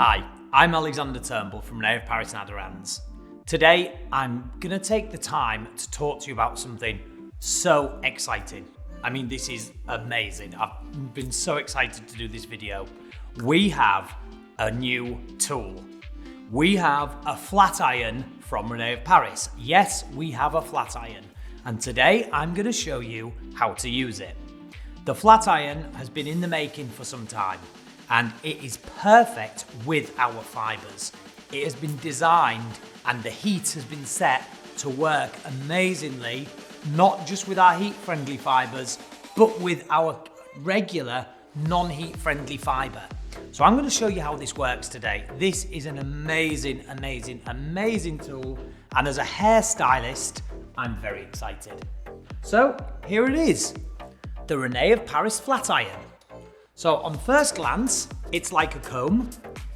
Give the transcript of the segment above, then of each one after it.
Hi, I'm Alexander Turnbull from Rene of Paris and Adirondacks. Today, I'm gonna take the time to talk to you about something so exciting. I mean, this is amazing. I've been so excited to do this video. We have a new tool. We have a flat iron from Rene of Paris. Yes, we have a flat iron. And today, I'm gonna show you how to use it. The flat iron has been in the making for some time, and it is perfect with our fibers. It has been designed and the heat has been set to work amazingly, not just with our heat-friendly fibers, but with our regular non-heat friendly fiber. So I'm going to show you how this works today. This is an amazing, amazing, amazing tool, and as a hairstylist, I'm very excited. So here it is, the Rene of Paris flat iron. So on first glance, it's like a comb.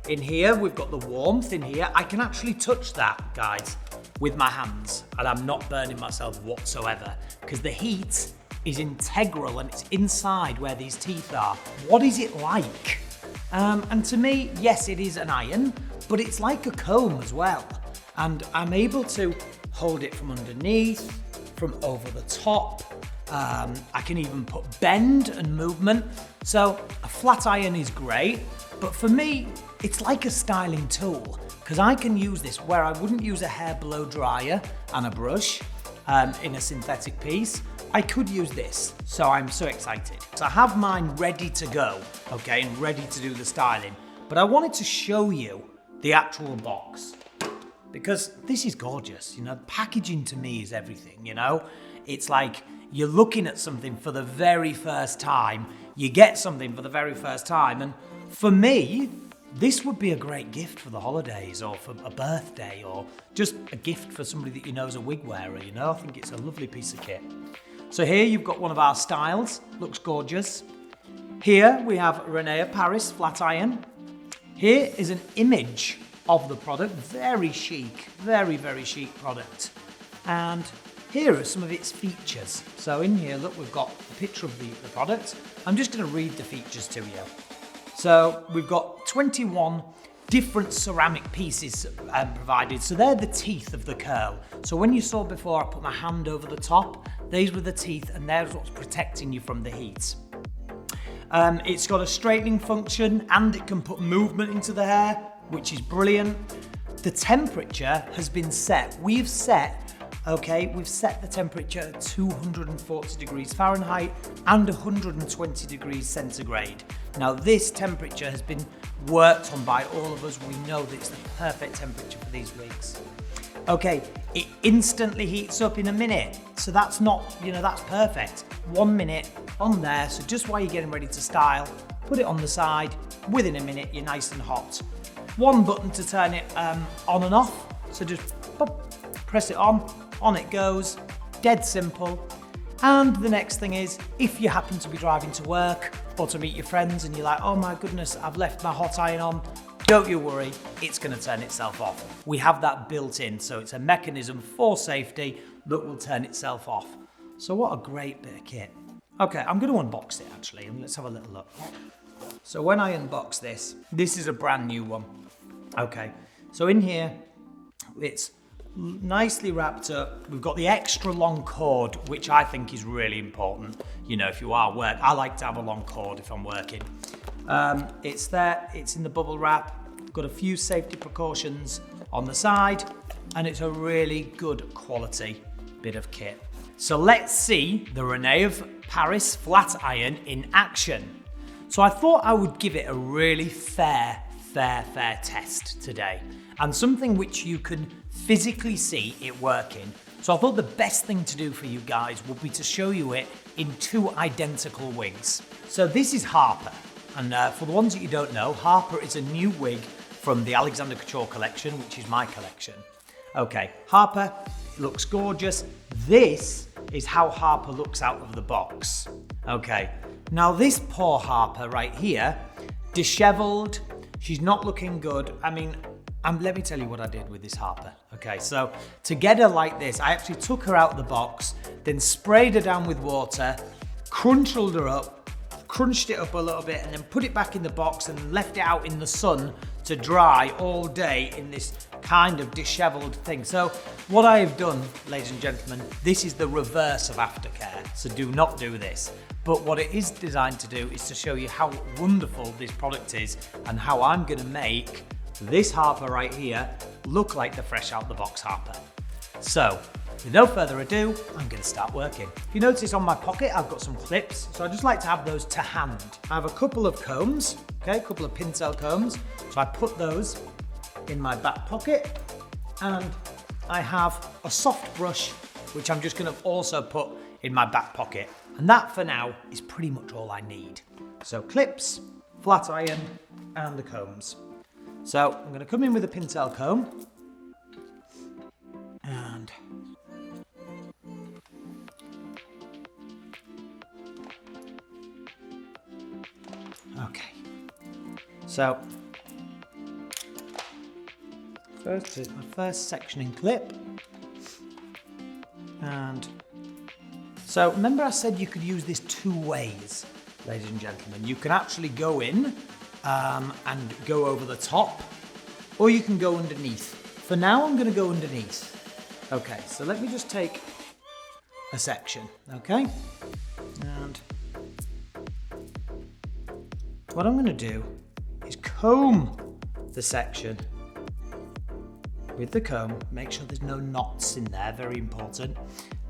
In here, we've got the warmth in here. I can actually touch that, guys, with my hands, and I'm not burning myself whatsoever because the heat is integral and it's inside where these teeth are. What is it like? And to me, yes, it is an iron, but it's like a comb as well. And I'm able to hold it from underneath, from over the top. I can even put bend and movement. So a flat iron is great, but for me, it's like a styling tool because I can use this where I wouldn't use a hair blow dryer and a brush in a synthetic piece. I could use this, so I'm so excited. So I have mine ready to go, okay, and ready to do the styling, but I wanted to show you the actual box because this is gorgeous. You know, packaging to me is everything, you know? It's like you're looking at something for the very first time, you get something for the very first time, and for me, this would be a great gift for the holidays or for a birthday or just a gift for somebody that you know is a wig wearer, you know? I think it's a lovely piece of kit. So here you've got one of our styles, looks gorgeous. Here we have Rene of Paris flat iron. Here is an image of the product, very chic, very, very chic product. And here are some of its features. So in here, look, we've got a picture of the product. I'm just gonna read the features to you. So we've got 21 different ceramic pieces provided. So they're the teeth of the curl. So when you saw before, I put my hand over the top, these were the teeth and there's what's protecting you from the heat. It's got a straightening function and it can put movement into the hair, which is brilliant. The temperature has been set. We've set the temperature at 240 degrees Fahrenheit and 120 degrees centigrade. Now this temperature has been worked on by all of us. We know that it's the perfect temperature for these wigs. Okay, it instantly heats up in a minute. So that's not, you know, that's perfect. 1 minute on there. So just while you're getting ready to style, put it on the side. Within a minute, you're nice and hot. One button to turn it on and off. So just pop, press it on it goes, dead simple. And the next thing is, if you happen to be driving to work or to meet your friends and you're like, oh my goodness, I've left my hot iron on, don't you worry, it's gonna turn itself off. We have that built in, so it's a mechanism for safety that will turn itself off. So what a great bit of kit. Okay, I'm gonna unbox it actually, and let's have a little look. So when I unbox this is a brand new one. Okay, so in here, it's nicely wrapped up. We've got the extra long cord, which I think is really important. You know, if you are work, I like to have a long cord if I'm working. It's there, it's in the bubble wrap. Got a few safety precautions on the side, and it's a really good quality bit of kit. So let's see the Rene of Paris flat iron in action. So I thought I would give it a really fair test today, and something which you can physically see it working. So I thought the best thing to do for you guys would be to show you it in two identical wigs. So this is Harper, and for the ones that you don't know, Harper is a new wig from the Alexander Couture collection, which is my collection. Okay, Harper looks gorgeous. This is how Harper looks out of the box. Okay, now this poor Harper right here, disheveled, she's not looking good. I mean, let me tell you what I did with this Harper. Okay, so to get her like this, I actually took her out of the box, then sprayed her down with water, crunched her up, crunched it up a little bit, and then put it back in the box and left it out in the sun to dry all day in this kind of disheveled thing. So what I have done, ladies and gentlemen, this is the reverse of aftercare. So do not do this. But what it is designed to do is to show you how wonderful this product is and how I'm gonna make this Harper right here look like the fresh out the box Harper. So with no further ado, I'm gonna start working. If you notice on my pocket, I've got some clips. So I just like to have those to hand. I have a couple of combs, okay, a couple of pincel combs. So I put those in my back pocket, and I have a soft brush, which I'm just gonna also put in my back pocket. And that for now is pretty much all I need. So clips, flat iron, and the combs. So I'm gonna come in with a pincel comb, and okay. So first is my first sectioning clip, and so remember I said you could use this two ways, ladies and gentlemen. You can actually go in and go over the top, or you can go underneath. For now, I'm going to go underneath. Okay, so let me just take a section, okay? And what I'm going to do is comb the section with the comb. Make sure there's no knots in there, very important.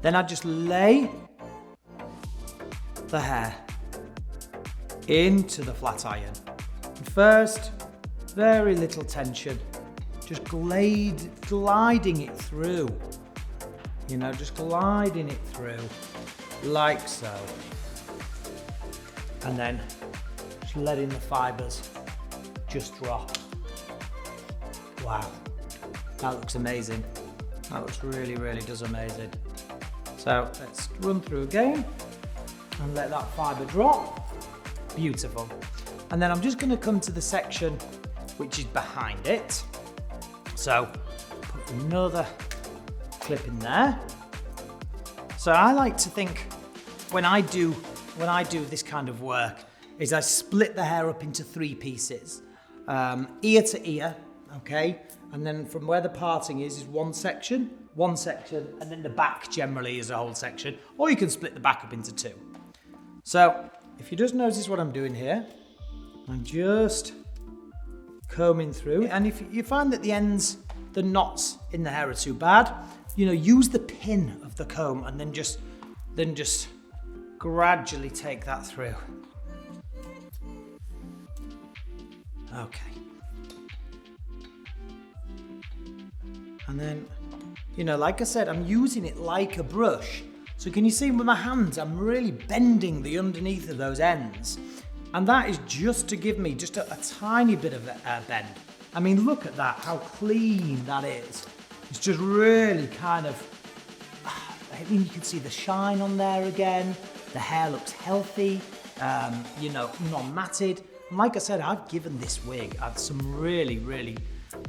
Then I just lay the hair into the flat iron. First, very little tension, just gliding it through, you know, just gliding it through like so. And then just letting the fibers just drop. Wow, that looks amazing. That looks really, really does amazing. So let's run through again and let that fiber drop. Beautiful. And then I'm just going to come to the section which is behind it. So put another clip in there. So I like to think when I do this kind of work is I split the hair up into three pieces, ear to ear, okay, and then from where the parting is one section, and then the back generally is a whole section, or you can split the back up into two. So if you just notice what I'm doing here, I'm just combing through, and if you find that the knots in the hair are too bad, you know, use the pin of the comb and then just gradually take that through. Okay. And then, you know, like I said, I'm using it like a brush. So can you see with my hands, I'm really bending the underneath of those ends. And that is just to give me just a tiny bit of a bend. I mean, look at that, how clean that is. It's just really kind of, I mean, you can see the shine on there again. The hair looks healthy, you know, non-matted. And like I said, I've given this wig some really, really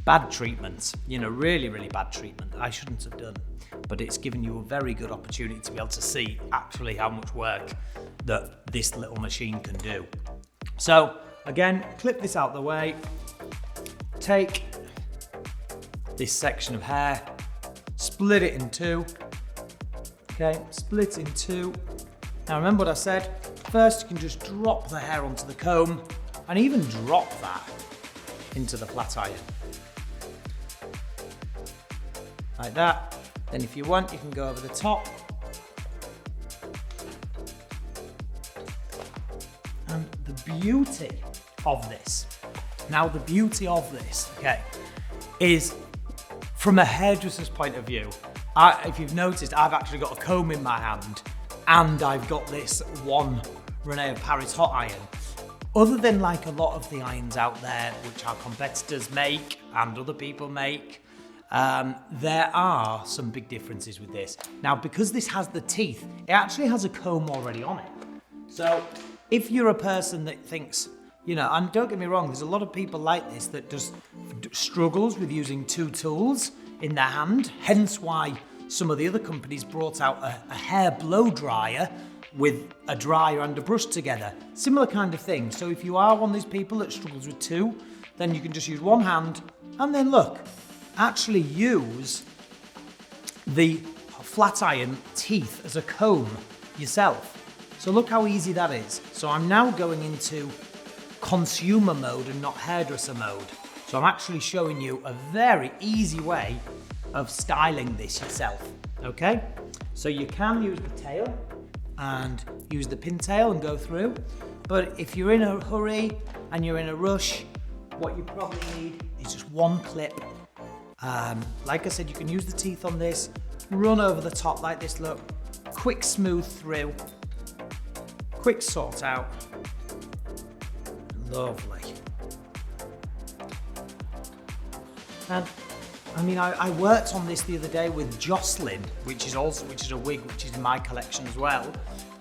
bad treatments, you know, really, really bad treatment I shouldn't have done. But it's given you a very good opportunity to be able to see actually how much work that this little machine can do. So again, clip this out the way, take this section of hair, split it in two, okay, split in two. Now remember what I said, first you can just drop the hair onto the comb and even drop that into the flat iron. Like that. Then if you want, you can go over the top. And the beauty of this, okay, is from a hairdresser's point of view. If you've noticed, I've actually got a comb in my hand and I've got this one Rene Paris hot iron. Other than like a lot of the irons out there, which our competitors make and other people make, there are some big differences with this. Now, because this has the teeth, it actually has a comb already on it. So if you're a person that thinks, you know, and don't get me wrong, there's a lot of people like this that just struggles with using two tools in their hand, hence why some of the other companies brought out a hair blow dryer with a dryer and a brush together. Similar kind of thing. So if you are one of these people that struggles with two, then you can just use one hand and then look, actually use the flat iron teeth as a comb yourself. So look how easy that is. So I'm now going into consumer mode and not hairdresser mode. So I'm actually showing you a very easy way of styling this yourself, okay? So you can use the tail and use the pintail and go through, but if you're in a hurry and you're in a rush, what you probably need is just one clip. Like I said, you can use the teeth on this, run over the top like this, look, quick smooth through, quick sort out, lovely. And I mean, I worked on this the other day with Jocelyn, which is a wig which is in my collection as well.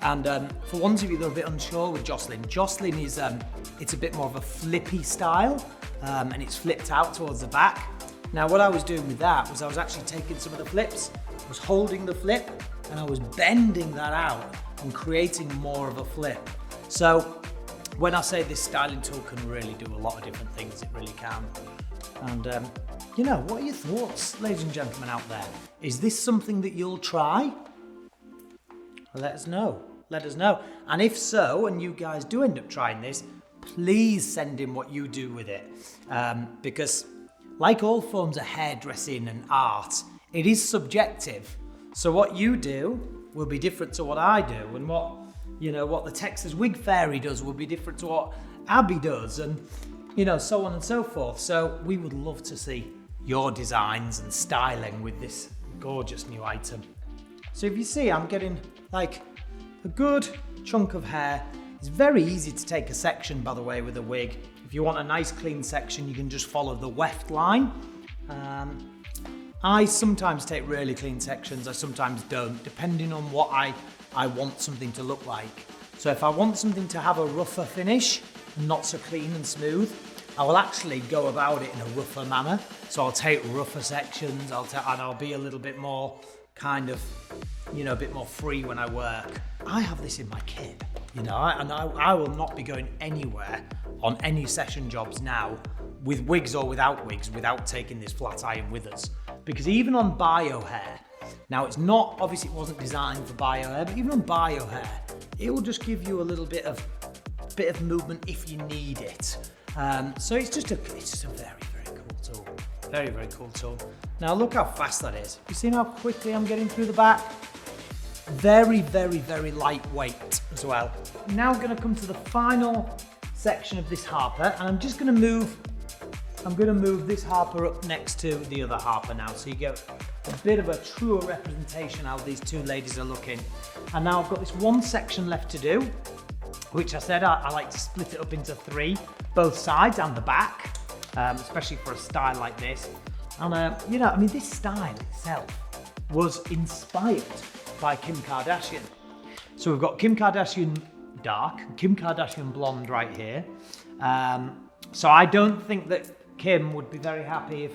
And for ones of you that are a bit unsure with Jocelyn is it's a bit more of a flippy style, and it's flipped out towards the back. Now, what I was doing with that was I was actually taking some of the flips, I was holding the flip, and I was bending that out and creating more of a flip. So when I say this styling tool can really do a lot of different things, it really can. And you know, what are your thoughts, ladies and gentlemen out there? Is this something that you'll try? Let us know. Let us know. And if so, and you guys do end up trying this, please send in what you do with it. Because like all forms of hairdressing and art, it is subjective. So what you do will be different to what I do, and what the Texas Wig Fairy does will be different to what Abby does, and so on and so forth. So we would love to see your designs and styling with this gorgeous new item. So if you see, I'm getting like a good chunk of hair. It's very easy to take a section, by the way, with a wig. If you want a nice clean section, you can just follow the weft line. I sometimes take really clean sections, I sometimes don't, depending on what I want something to look like. So if I want something to have a rougher finish, and not so clean and smooth, I will actually go about it in a rougher manner. So I'll take rougher sections, and I'll be a little bit more kind of, a bit more free when I work. I have this in my kit, and I will not be going anywhere on any session jobs now with wigs or without wigs without taking this flat iron with us. Because even on bio hair, now it's not, obviously it wasn't designed for bio hair, but even on bio hair, it will just give you a little bit of movement if you need it. So it's just a very, very cool tool. Very, very cool tool. Now look how fast that is. You see how quickly I'm getting through the back? Very, very, very lightweight as well. Now I'm gonna come to the final section of this Harper, and I'm just gonna move this Harper up next to the other Harper now, so you get a bit of a truer representation how these two ladies are looking. And now I've got this one section left to do, which I said I like to split it up into three, both sides and the back, especially for a style like this. And this style itself was inspired by Kim Kardashian. So we've got Kim Kardashian dark, Kim Kardashian blonde right here. So I don't think that Kim would be very happy if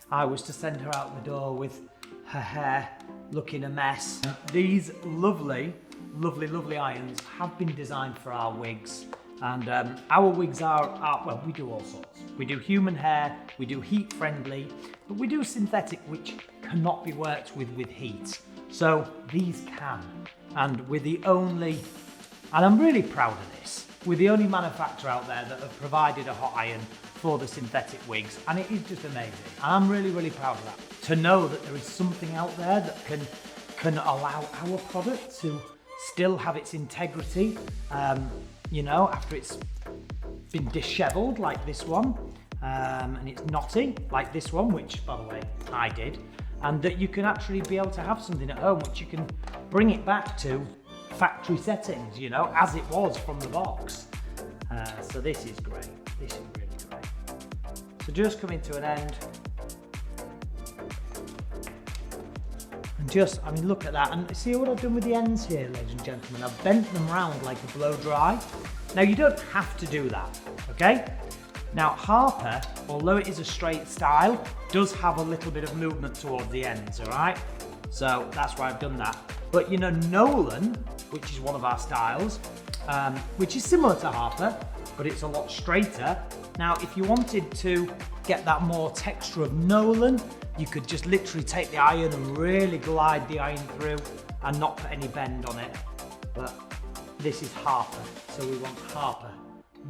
I was to send her out the door with her hair looking a mess. These lovely, lovely, lovely irons have been designed for our wigs. And our wigs well, we do all sorts. We do human hair, we do heat friendly, but we do synthetic, which cannot be worked with heat. So these can. And we're the only, and I'm really proud of this, we're the only manufacturer out there that have provided a hot iron for the synthetic wigs, and it is just amazing. And I'm really, really proud of that. To know that there is something out there that can allow our product to still have its integrity, after it's been disheveled like this one, and it's knotty like this one, which, by the way, I did, and that you can actually be able to have something at home which you can bring it back to factory settings, as it was from the box. So this is great. This is really great. So just coming to an end. And look at that. And see what I've done with the ends here, ladies and gentlemen? I've bent them round like a blow dry. Now, you don't have to do that, okay? Now, Harper, although it is a straight style, does have a little bit of movement towards the ends, all right? So that's why I've done that. But Nolan, which is one of our styles, which is similar to Harper, but it's a lot straighter. Now, if you wanted to get that more texture of Nolan, you could just literally take the iron and really glide the iron through and not put any bend on it. But this is Harper, so we want Harper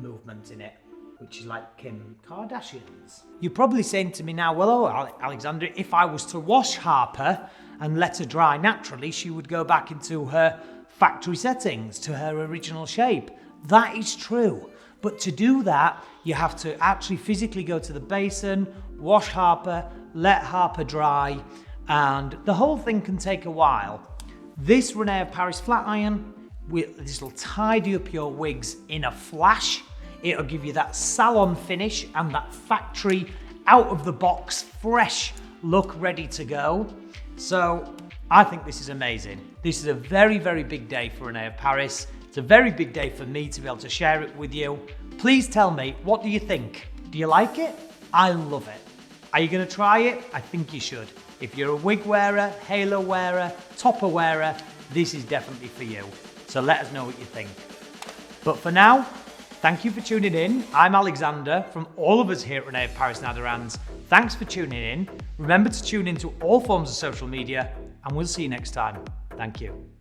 movement in it, which is like Kim Kardashian's. You're probably saying to me now, well, oh, Alexander, if I was to wash Harper and let her dry naturally, she would go back into her factory settings, to her original shape. That is true. But to do that, you have to actually physically go to the basin, wash Harper, let Harper dry, and the whole thing can take a while. This Rene of Paris Flat Iron, this will tidy up your wigs in a flash. It'll give you that salon finish and that factory, out of the box, fresh look, ready to go. So I think this is amazing. This is a very, very big day for Rene of Paris. It's a very big day for me to be able to share it with you. Please tell me, what do you think? Do you like it? I love it. Are you gonna try it? I think you should. If you're a wig wearer, halo wearer, topper wearer, this is definitely for you. So let us know what you think. But for now, thank you for tuning in. I'm Alexander from all of us here at Rene of Paris and Adirond's. Thanks for tuning in. Remember to tune into all forms of social media, and we'll see you next time. Thank you.